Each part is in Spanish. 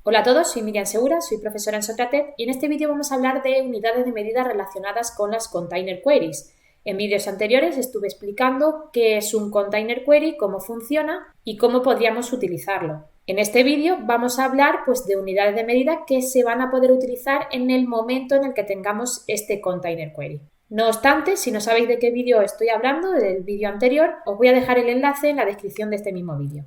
Hola a todos, soy Miriam Segura, soy profesora en Socrates y en este vídeo vamos a hablar de unidades de medida relacionadas con las container queries. En vídeos anteriores estuve explicando qué es un container query, cómo funciona y cómo podríamos utilizarlo. En este vídeo vamos a hablar de unidades de medida que se van a poder utilizar en el momento en el que tengamos este container query. No obstante, si no sabéis de qué vídeo estoy hablando, del vídeo anterior, os voy a dejar el enlace en la descripción de este mismo vídeo.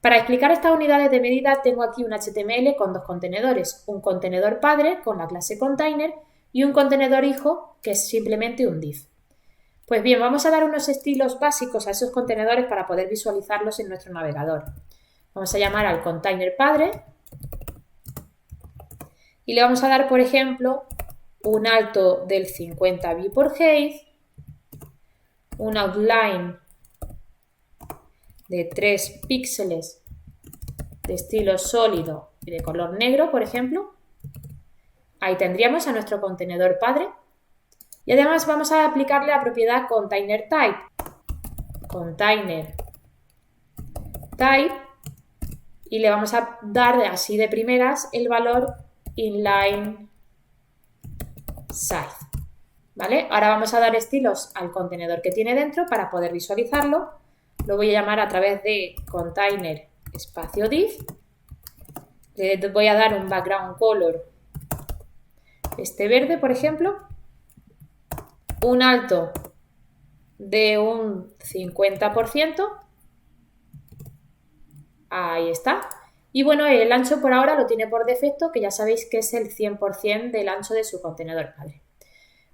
Para explicar estas unidades de medida tengo aquí un HTML con dos contenedores, un contenedor padre con la clase container y un contenedor hijo que es simplemente un div. Pues bien, vamos a dar unos estilos básicos a esos contenedores para poder visualizarlos en nuestro navegador. Vamos a llamar al container padre y le vamos a dar, por ejemplo, un alto del 50 by por height, un outline de 3 píxeles de estilo sólido y de color negro, por ejemplo. Ahí tendríamos a nuestro contenedor padre. Y además vamos a aplicarle la propiedad container type. Container type. Y le vamos a dar así de primeras el valor inline size. ¿Vale? Ahora vamos a dar estilos al contenedor que tiene dentro para poder visualizarlo. Lo voy a llamar a través de container espacio div. Le voy a dar un background color, este verde, por ejemplo. Un alto de un 50%. Ahí está. Y bueno, el ancho por ahora lo tiene por defecto, que ya sabéis que es el 100% del ancho de su contenedor padre.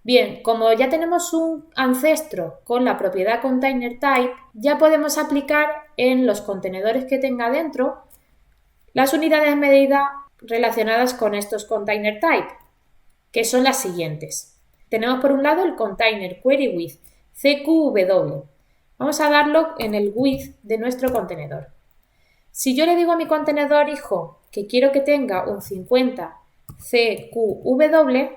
Bien, como ya tenemos un ancestro con la propiedad container type, ya podemos aplicar en los contenedores que tenga dentro las unidades de medida relacionadas con estos container type, que son las siguientes. Tenemos por un lado el container query width, CQW. Vamos a darlo en el width de nuestro contenedor. Si yo le digo a mi contenedor hijo que quiero que tenga un 50 CQW,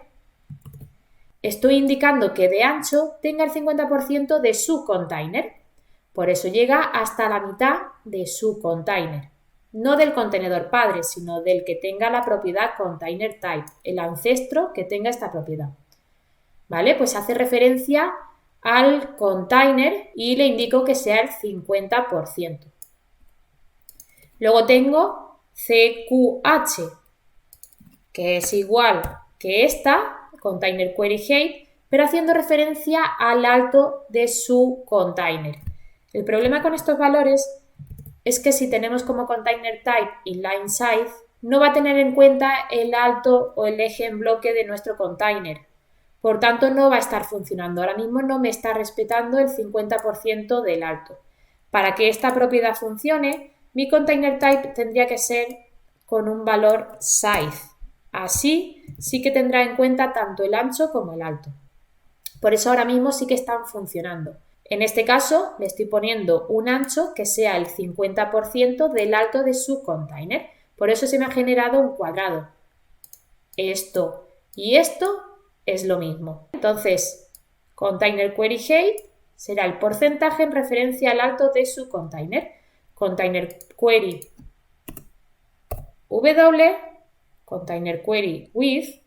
estoy indicando que de ancho tenga el 50% de su container. Por eso llega hasta la mitad de su container. No del contenedor padre, sino del que tenga la propiedad container type, el ancestro que tenga esta propiedad. ¿Vale? Pues hace referencia al container y le indico que sea el 50%. Luego tengo CQH, que es igual que esta, container query height, pero haciendo referencia al alto de su container. El problema con estos valores es que si tenemos como container type inline size, no va a tener en cuenta el alto o el eje en bloque de nuestro container. Por tanto, no va a estar funcionando. Ahora mismo no me está respetando el 50% del alto. Para que esta propiedad funcione, mi container type tendría que ser con un valor size. Así sí que tendrá en cuenta tanto el ancho como el alto. Por eso ahora mismo sí que están funcionando. En este caso le estoy poniendo un ancho que sea el 50% del alto de su container. Por eso se me ha generado un cuadrado. Esto y esto es lo mismo. Entonces, container query height será el porcentaje en referencia al alto de su container. Container query W, container query width,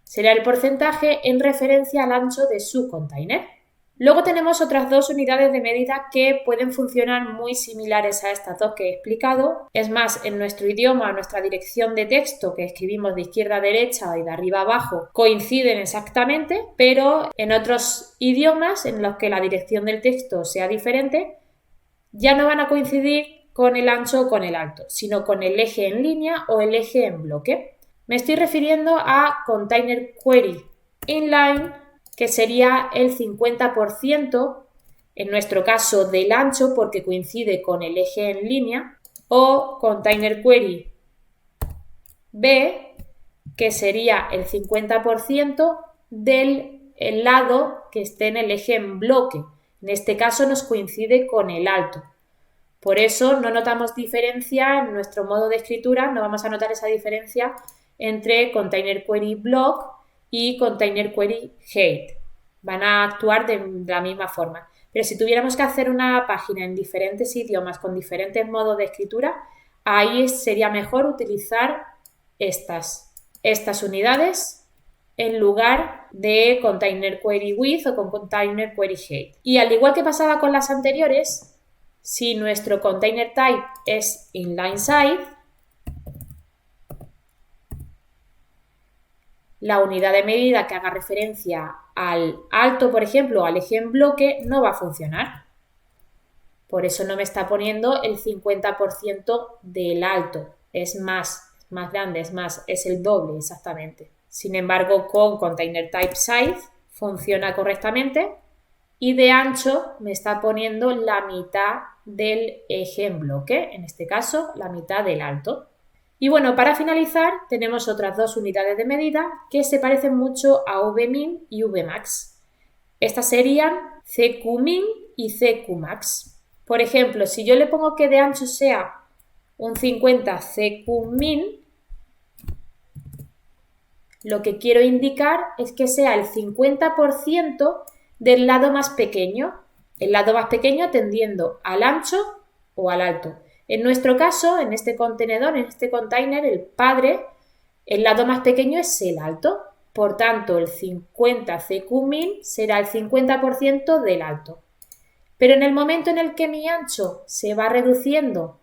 será el porcentaje en referencia al ancho de su container. Luego tenemos otras dos unidades de medida que pueden funcionar muy similares a estas dos que he explicado. Es más, en nuestro idioma, nuestra dirección de texto que escribimos de izquierda a derecha y de arriba a abajo coinciden exactamente, pero en otros idiomas en los que la dirección del texto sea diferente, ya no van a coincidir con el ancho o con el alto, sino con el eje en línea o el eje en bloque. Me estoy refiriendo a container query inline, que sería el 50%, en nuestro caso del ancho porque coincide con el eje en línea, o container query B, que sería el 50% del lado que esté en el eje en bloque. En este caso nos coincide con el alto. Por eso no notamos diferencia en nuestro modo de escritura, no vamos a notar esa diferencia entre container query block y container query height. Van a actuar de la misma forma. Pero si tuviéramos que hacer una página en diferentes idiomas con diferentes modos de escritura, ahí sería mejor utilizar estas unidades en lugar de Container Query With o con Container Query Height. Y al igual que pasaba con las anteriores, si nuestro container type es inline side, la unidad de medida que haga referencia al alto, por ejemplo, al eje en bloque, no va a funcionar. Por eso no me está poniendo el 50% del alto. Es más grande, es el doble exactamente. Sin embargo, con container type size funciona correctamente y de ancho me está poniendo la mitad del eje en bloque, en este caso la mitad del alto. Y bueno, para finalizar tenemos otras dos unidades de medida que se parecen mucho a vmin y vmax. Estas serían cqmin y cqmax. Por ejemplo, si yo le pongo que de ancho sea un 50 cqmin, lo que quiero indicar es que sea el 50% del lado más pequeño. El lado más pequeño tendiendo al ancho o al alto. En nuestro caso, en este contenedor, en este container, el padre, el lado más pequeño es el alto. Por tanto, el 50 cqmin será el 50% del alto. Pero en el momento en el que mi ancho se va reduciendo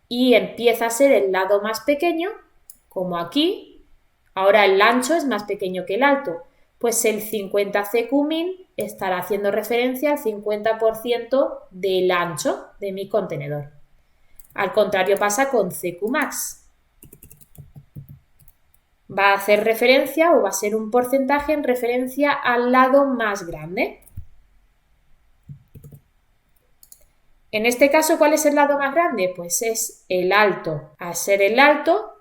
y empieza a ser el lado más pequeño, como aquí, ahora el ancho es más pequeño que el alto, pues el 50 cqmin estará haciendo referencia al 50% del ancho de mi contenedor. Al contrario pasa con cqmax. Va a hacer referencia o va a ser un porcentaje en referencia al lado más grande. En este caso, ¿cuál es el lado más grande? Pues es el alto. Al ser el alto,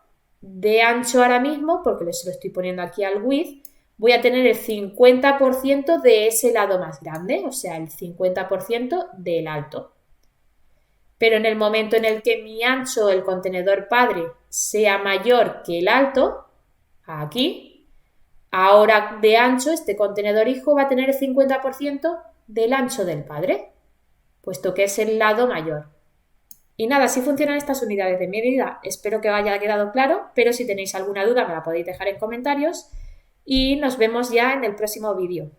de ancho ahora mismo, porque se lo estoy poniendo aquí al width, voy a tener el 50% de ese lado más grande, o sea, el 50% del alto. Pero en el momento en el que mi ancho, el contenedor padre, sea mayor que el alto, aquí, ahora de ancho este contenedor hijo va a tener el 50% del ancho del padre, puesto que es el lado mayor. Y nada, así funcionan estas unidades de medida. Espero que os haya quedado claro, pero si tenéis alguna duda me la podéis dejar en comentarios y nos vemos ya en el próximo vídeo.